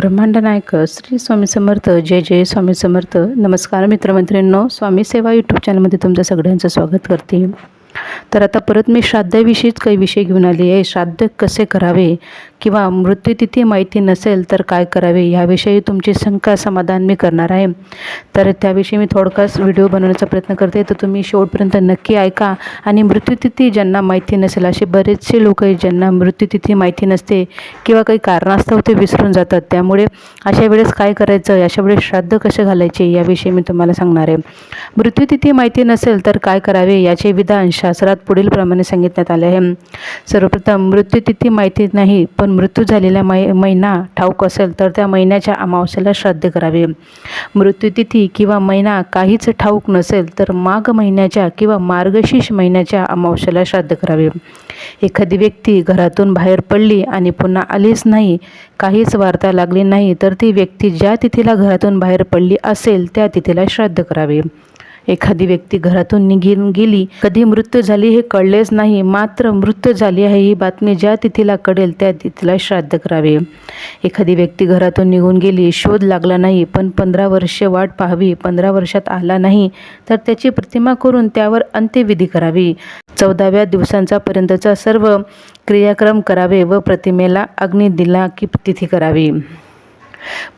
ब्रह्मांड नायक श्री स्वामी समर्थ. जय जय स्वामी समर्थ. नमस्कार मित्रमैत्रिणींनो, स्वामी सेवा यूट्यूब चॅनलमध्ये तुमचं सगळ्यांचं स्वागत करते. तर आता परत मी श्राद्धाविषयीच काही विषय घेऊन आली आहे. श्राद्ध कसे करावे किंवा मृत्यूतिथी माहिती नसेल तर काय करावे याविषयी तुमची शंका समाधान मी करणार आहे. तर त्याविषयी मी थोडक्यात व्हिडिओ बनवण्याचा प्रयत्न करते, तर तुम्ही शेवटपर्यंत नक्की ऐका. आणि मृत्यूतिथी ज्यांना माहिती नसेल, असे बरेचसे लोक आहेत ज्यांना मृत्यूतिथी माहिती नसते किंवा काही कारणास्तव ते विसरून जातात. त्यामुळे अशा वेळेस काय करायचं, अशा वेळेस श्राद्ध कसे घालायचे याविषयी मी तुम्हाला सांगणार आहे. मृत्यूतिथी माहिती नसेल तर काय करावे याचे विधान शास्त्रात पुढील प्रमाणे सांगितण्यात आले आहे. सर्वप्रथम, मृत्यूतिथी माहिती नाही पण मृत्यू झालेला महिना ठाऊक असेल तर त्या महिन्याच्या अमावस्येला श्राद्ध करावे. मृत्यूतिथी किंवा महिना काहीच ठाऊक नसेल तर माघ महिन्याच्या किंवा मार्गशीर्ष महिन्याच्या अमावस्येला श्राद्ध करावे. एखादी व्यक्ती घरातून बाहेर पडली आणि पुन्हा आलीच नाही, काहीच वार्ता लागली नाही, तर ती व्यक्ती ज्या तिथीला घरातून बाहेर पडली असेल त्या तिथीला श्राद्ध करावे. एखादी व्यक्ती घरातून निघून गेली, कधी मृत्यू झाली हे कळलेच नाही, मात्र मृत्यू झाली आहे ही बातमी ज्या तिथीला कळेल त्या तिथीला श्राद्ध करावे. एखादी व्यक्ती घरातून निघून गेली, शोध लागला नाही, पण 15 वर्षे वाट पाहावी, 15 वर्षात आला नाही तर त्याची प्रतिमा करून त्यावर अंत्यविधी करावी. 14व्या दिवसांचा पर्यंतचा सर्व क्रियाक्रम करावे व प्रतिमेला अग्नी दिला की तिथी करावी.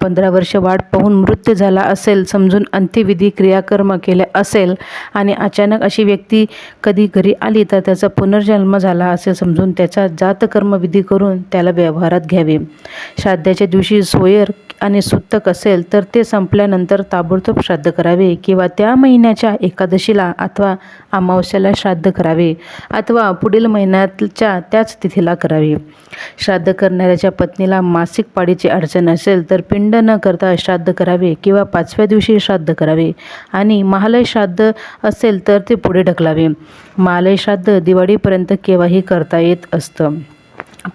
15 वर्ष वाट पाहून मृत्यू झाला असेल समजून अंत्यविधी क्रियाकर्म केले असेल आणि अचानक अशी व्यक्ती कधी घरी आली तर त्याचा पुनर्जन्म झाला असे समजून त्याचा जातकर्मविधी करून त्याला व्यवहारात घ्यावे. श्राद्धाच्या दिवशी सोयर आणि सुतक असेल तर ते संपल्यानंतर ताबडतोब श्राद्ध करावे किंवा त्या महिन्याच्या एकादशीला अथवा अमावस्येला श्राद्ध करावे अथवा पुढील महिन्याच्या त्याच तिथीला करावे. श्राद्ध करणाऱ्याच्या पत्नीला मासिक पाळीची अडचण असेल तर पिंड न करता श्राद्ध करावे किंवा 5व्या दिवशी श्राद्ध करावे. आणि महालय श्राद्ध असेल तर ते पुढे ढकलावे. महालय श्राद्ध दिवाळीपर्यंत केव्हाही करता येत असतं.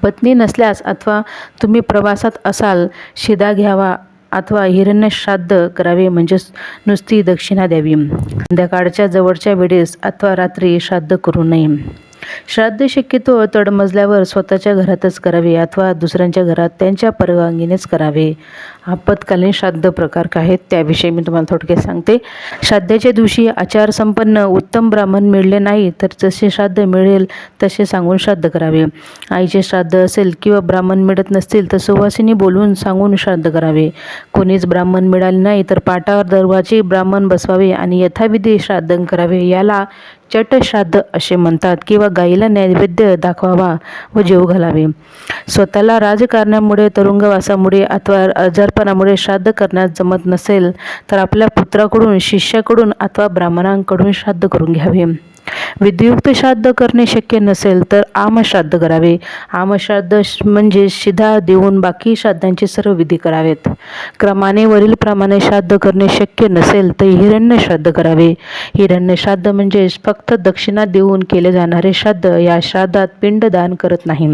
पत्नी नसल्यास अथवा तुम्ही प्रवासात असाल, शिदा घ्यावा अथवा हिरण्य श्राद्ध करावे, म्हणजे नुसती दक्षिणा द्यावी. संध्याकाळच्या जवळच्या वेळेस अथवा रात्री श्राद्ध करू नये. श्राद्ध शक्यतो तळमजल्यावर स्वतःच्या घरातच करावे अथवा दुसऱ्यांच्या घरात त्यांच्या परवानगीनेच करावे. आपत्कालीन श्राद्ध प्रकार काय आहेत त्याविषयी मी तुम्हाला थोडक्यात सांगते. श्राद्धाच्या दिवशी आचारसंपन्न उत्तम ब्राह्मण मिळले नाही तर जसे श्राद्ध मिळेल तसे सांगून श्राद्ध करावे. आईचे श्राद्ध असेल किंवा ब्राह्मण मिळत नसतील तर सुवासिनी बोलवून सांगून श्राद्ध करावे. कोणीच ब्राह्मण मिळाले नाही तर पाटावर दरवाजे ब्राह्मण बसवावे आणि यथाविधी श्राद्ध करावे. याला चट श्राद्ध असे म्हणतात. किंवा गाईला नैवेद्य दाखवावा व जेवू घालावे. स्वतःला राजकारणामुळे, तुरुंगवासामुळे अथवा आजारपणामुळे श्राद्ध करण्यास जमत नसेल तर आपल्या पुत्राकडून, शिष्याकडून अथवा ब्राह्मणांकडून श्राद्ध करून घ्यावे. विधियुक्त श्राद्ध करणे शक्य नसेल तर आमश्राद्ध करावे. आमश्राद्ध म्हणजे शिधा देऊन बाकी श्राद्धांचे सर्व विधी करावेत. क्रमाने वरील प्रमाणे श्राद्ध करणे शक्य नसेल तर हिरण्य श्राद्ध करावे. हिरण्य श्राद्ध म्हणजे फक्त दक्षिणा देऊन केले जाणारे श्राद्ध. या श्राद्धात पिंडदान करत नाही.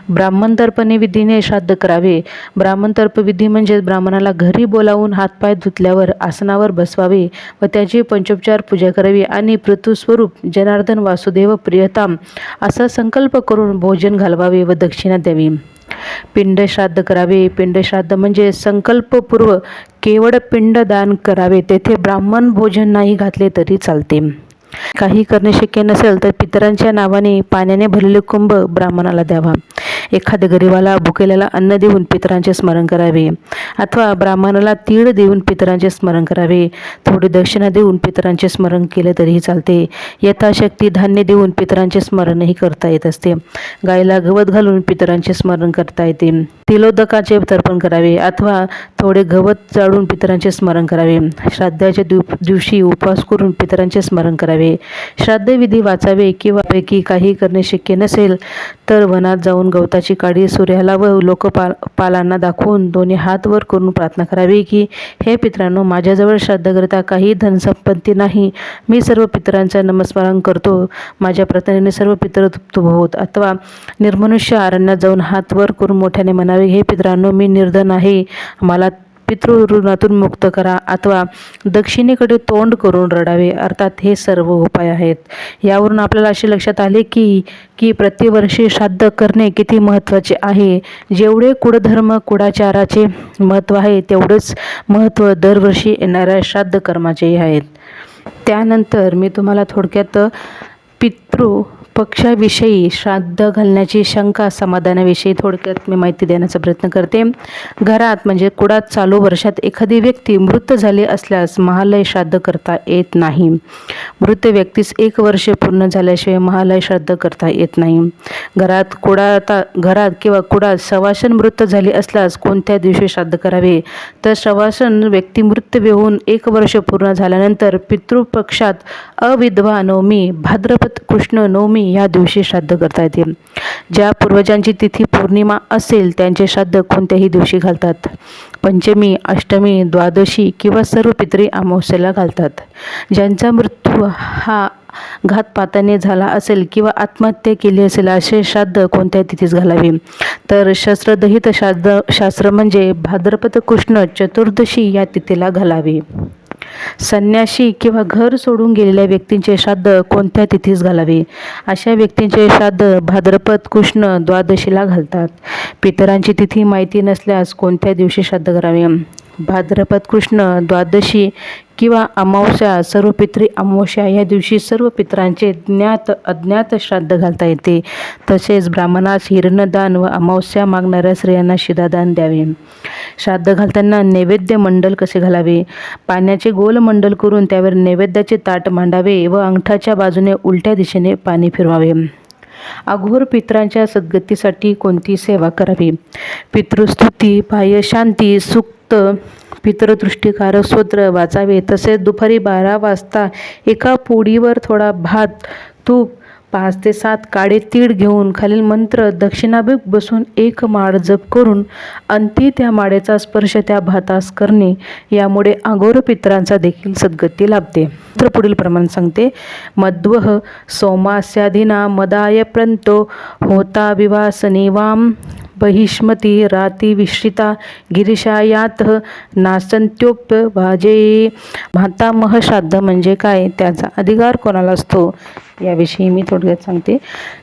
ब्राह्मणतर्पणे विधीने श्राद्ध करावे. ब्राह्मणतर्प विधी म्हणजे ब्राह्मणाला घरी बोलावून हातपाय धुतल्यावर आसनावर बसवावे व त्याची पंचोपचार पूजा करावी आणि पृथुस्वरूप जनार्दन वासुदेव प्रियताम असा संकल्प करून भोजन घालवावे व दक्षिणा द्यावी. पिंड श्राद्ध करावे. पिंड श्राद्ध म्हणजे संकल्पपूर्व केवळ पिंडदान करावे. तेथे ब्राह्मण भोजन नाही घातले तरी चालते. काही करणे शक्य नसेल तर पितरांच्या नावाने पाण्याने भरलेले कुंभ ब्राह्मणाला द्यावा. एखाद्या गरीबाला भुकेल्याला अन्न देऊन पितरांचे स्मरण करावे अथवा ब्राह्मणाला तीळ देऊन पितरांचे स्मरण करावे. थोडी दक्षिणा देऊन पितरांचे स्मरण केले तरीही चालते. यथाशक्ती धान्य देऊन पितरांचे स्मरणही करता येत असते. गायला गवत घालून पितरांचे स्मरण करता येते. तिलोदकाचे तर्पण करावे अथवा थोडे गवत जाळून पितरांचे स्मरण करावे. श्राद्धाच्या दिवशी उपवास करून पितरांचे स्मरण करावे. श्राद्धविधी वाचावे किंवा पैकी काही करणे शक्य नसेल तर वनात जाऊन गवताची काडी सूर्याला व लोकपालांना दाखवून दोन्ही हात वर करून प्रार्थना करावी की हे पितरांनो, माझ्याजवळ श्राद्धकरिता काही धनसंपत्ती नाही. मी सर्व पितरांचा नमस्कार करतो. माझ्या प्रार्थनेने सर्व पितर तृप्त होत. अथवा निर्मनुष्य अरण्यात जाऊन हात वर करून मोठ्याने म्हणावे, हे पितरांनो, मी निर्धन आहे. मला पितृऋणातून मुक्त करा अथवा दक्षिणेकडे तोंड करून रडावे, अर्थात हे सर्व उपाय आहेत. यावरून आपल्याला असे लक्षात आले की प्रतिवर्षी श्राद्ध करणे किती महत्त्वाचे आहे. जेवढे कुळधर्म कुळाचाराचे महत्त्व आहे तेवढेच महत्त्व दरवर्षी येणाऱ्या श्राद्ध कर्माचेही आहेत. त्यानंतर मी तुम्हाला थोडक्यात पितृपक्षाविषयी श्राद्ध घालण्याची शंका समाधानाविषयी थोडक्यात मी माहिती देण्याचा प्रयत्न करते. घरात म्हणजे कुळात चालू वर्षात एखादी व्यक्ती मृत झाली असल्यास महालय श्राद्ध करता येत नाही. मृत व्यक्तीस 1 वर्ष पूर्ण झाल्याशिवाय महालय श्राद्ध करता येत नाही. घरात किंवा कुळात शवासन मृत झाली असल्यास कोणत्या दिवशी श्राद्ध करावे, तर शवासन व्यक्ती मृत्यू होऊन 1 वर्ष पूर्ण झाल्यानंतर पितृपक्षात अविधवा नवमी, भाद्रपद कृष्ण नवमी या दिवशी श्राद्ध करता येते. ज्या पूर्वजांची तिथी पौर्णिमा असेल त्यांचे श्राद्ध कोणत्याही दिवशी घालतात. पंचमी, अष्टमी, द्वादशी किंवा सर्व पितरी अमावस्येला घालतात. ज्यांचा मृत्यू हा घातपाताने झाला असेल किंवा आत्महत्या केली असेल असे श्राद्ध कोणत्या तिथीस घालावे, तर शस्त्रदहित शास्त्र म्हणजे भाद्रपद कृष्ण चतुर्दशी या तिथीला घालावे. संन्यासी किंवा घर सोडून गेलेल्या व्यक्तींचे श्राद्ध कोणत्या तिथीस घालावे, अशा व्यक्तींचे श्राद्ध भाद्रपद कृष्ण द्वादशीला घालतात. पितरांची तिथी माहिती नसल्यास कोणत्या दिवशी श्राद्ध करावे, भाद्रपद कृष्ण द्वादशी किंवा अमावस्या, सर्व पितरी अमावस्या या दिवशी सर्व पितरांचे ज्ञात अज्ञात श्राद्ध घालता येते. तसेच ब्राह्मणास हिरणदान व अमावस्या मागणाऱ्या स्त्रियांना शिधादान द्यावे. श्राद्ध घालताना नैवेद्य मंडल कसे घालावे, पाण्याचे गोल मंडल करून त्यावर नैवेद्याचे ताट मांडावे व अंगठाच्या बाजूने उलट्या दिशेने पाणी फिरवावे. अघोर पितरांच्या सद्गतीसाठी कोणती सेवा करावी, पितृस्तुती, बाह्यशांती, सूक्त, पितृदृष्टिकारक स्तोत्र वाचावे. तसेच दुपारी 12 वाजता एका पोळीवर थोडा भात, तूप, 5 ते 7 काळे तीळ घेऊन खालील मंत्र दक्षिणाभिमुख बसून 1 माळ जप करून अंती त्या माळेचा स्पर्श त्या भातास करणे. यामुळे अघोर पितरांचा देखील सद्गती लाभते. तर पुढील प्रमाणे सांगते. मध्वः सोमास्याधीना मदाय प्रंतो होता विवासनेवाम बहिष्मती राती विश्रिता गिरीशायात नासंत्योपभाजे. मातामह श्राद्ध म्हणजे काय, त्याचा अधिकार कोणाला असतो याविषयी मी थोडक्यात सांगते.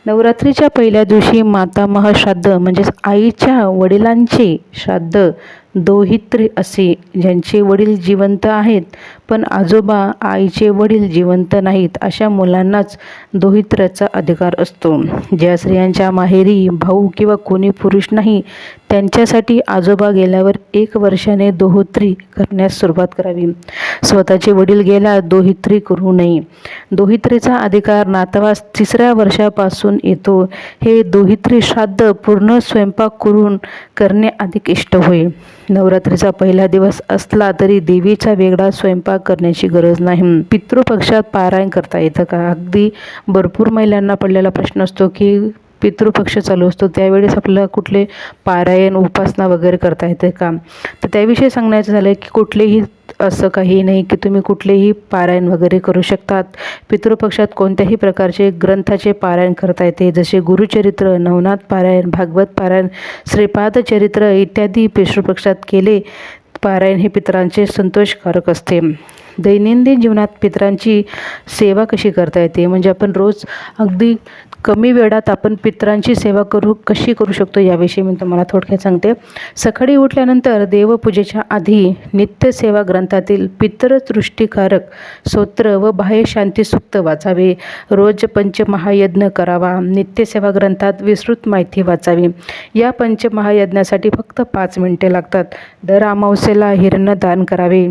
नवरात्रीच्या पहिल्या दिवशी मातामह श्राद्ध म्हणजेच आईच्या वडिलांचे श्राद्ध दोहित्री असे. ज्यांचे वडील जिवंत आहेत पण आजोबा आईचे वडील जिवंत नाहीत अशा मुलांनाच दोहित्र्याचा अधिकार असतो. ज्या स्त्रियांच्या माहेरी भाऊ किंवा कोणी पुरुष नाही त्यांच्यासाठी आजोबा गेल्यावर 1 वर्षाने दोहित्री करण्यास सुरुवात करावी. स्वतःचे वडील गेल्यास दोहित्री करू नये. दोहित्रीचा अधिकार नातवास 3ऱ्या वर्षापासून येतो. हे दोहित्री श्राद्ध पूर्ण स्वयंपाक करून करणे अधिक इष्ट होय. नवरात्रीचा पहिला दिवस असला तरी देवीचा वेगळा स्वयंपाक करण्याची गरज नाही. पितृपक्षात पारायण करता येतं का, अगदी भरपूर महिलांना पडलेला प्रश्न असतो की पितृपक्ष चालू असतो त्यावेळेस आपल्याला कुठले पारायण उपासना वगैरे करता येते का, तर त्याविषयी सांगण्याचं झालं की कुठलेही असं काही नाही की तुम्ही कुठलेही पारायण वगैरे करू शकतात. पितृपक्षात कोणत्याही प्रकारचे ग्रंथाचे पारायण करता येते, जसे गुरुचरित्र, नवनाथ पारायण, भागवत पारायण, श्रीपाद चरित्र इत्यादी पितृपक्षात केले पारायण हे पितरांचे संतोषकारक असते. दैनंदिन जीवनात पितरांची सेवा कशी करता येते, म्हणजे आपण रोज अगदी कमी वेळात आपण पितरांची सेवा कशी करू शकतो याविषयी मी तुम्हाला थोडक्यात सांगते. सकाळी उठल्यानंतर देवपूजेच्या आधी नित्यसेवा ग्रंथातील पितृदृष्टिकारक स्तोत्र व बाह्यशांती सूक्त वाचावे. रोज पंचमहायज्ञ करावा. नित्यसेवा ग्रंथात विस्तृत माहिती वाचावी. या पंचमहायज्ञासाठी फक्त 5 मिनिटे लागतात. दर अमावस्येला हिरणदान करावे,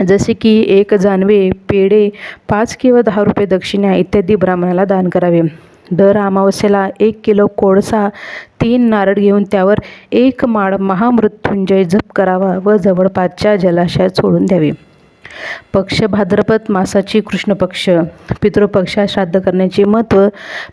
जसे की 1 जानवे, पेढे, 5 किंवा 10 रुपये दक्षिणा इत्यादी ब्राह्मणाला दान करावे. दर अमावस्येला 1 किलो कोळसा, 3 नारळ घेऊन त्यावर 1 माळ महामृत्युंजय जप करावा व जवळपासच्या जलाशयात सोडून द्यावे. पक्ष भाद्रपद मासाची कृष्ण पक्ष. पितृपक्षात श्राद्ध करण्याचे महत्त्व.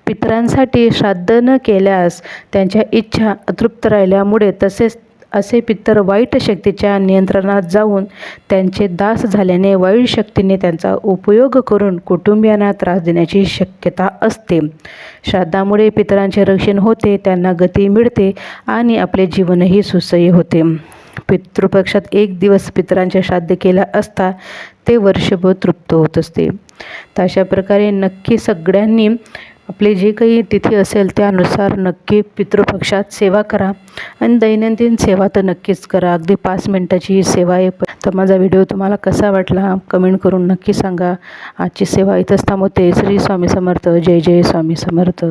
पितरांसाठी श्राद्ध न केल्यास त्यांच्या इच्छा अतृप्त राहिल्यामुळे तसेच असे पितर वाईट शक्तीच्या नियंत्रणात जाऊन त्यांचे दास झाल्याने वाईट शक्तीने त्यांचा उपयोग करून कुटुंबियांना त्रास देण्याची शक्यता असते. श्राद्धामुळे पितरांचे रक्षण होते, त्यांना गती मिळते आणि आपले जीवनही सुसह्य होते. पितृपक्षात एक दिवस पितरांचे श्राद्ध केला असता ते वर्षभर तृप्त होत असते. तर अशा प्रकारे नक्की सगळ्यांनी आपले जे काही तिथी असेल त्यानुसार नक्की पितृपक्षात सेवा करा आणि दैनंदिन सेवा तर नक्कीच करा. अगदी 5 मिनिटाची ही सेवा आहे. तर माझा व्हिडिओ तुम्हाला कसा वाटला कमेंट करून नक्की सांगा. आजची सेवा इथंच थांबवते. श्री स्वामी समर्थ. जय जय स्वामी समर्थ.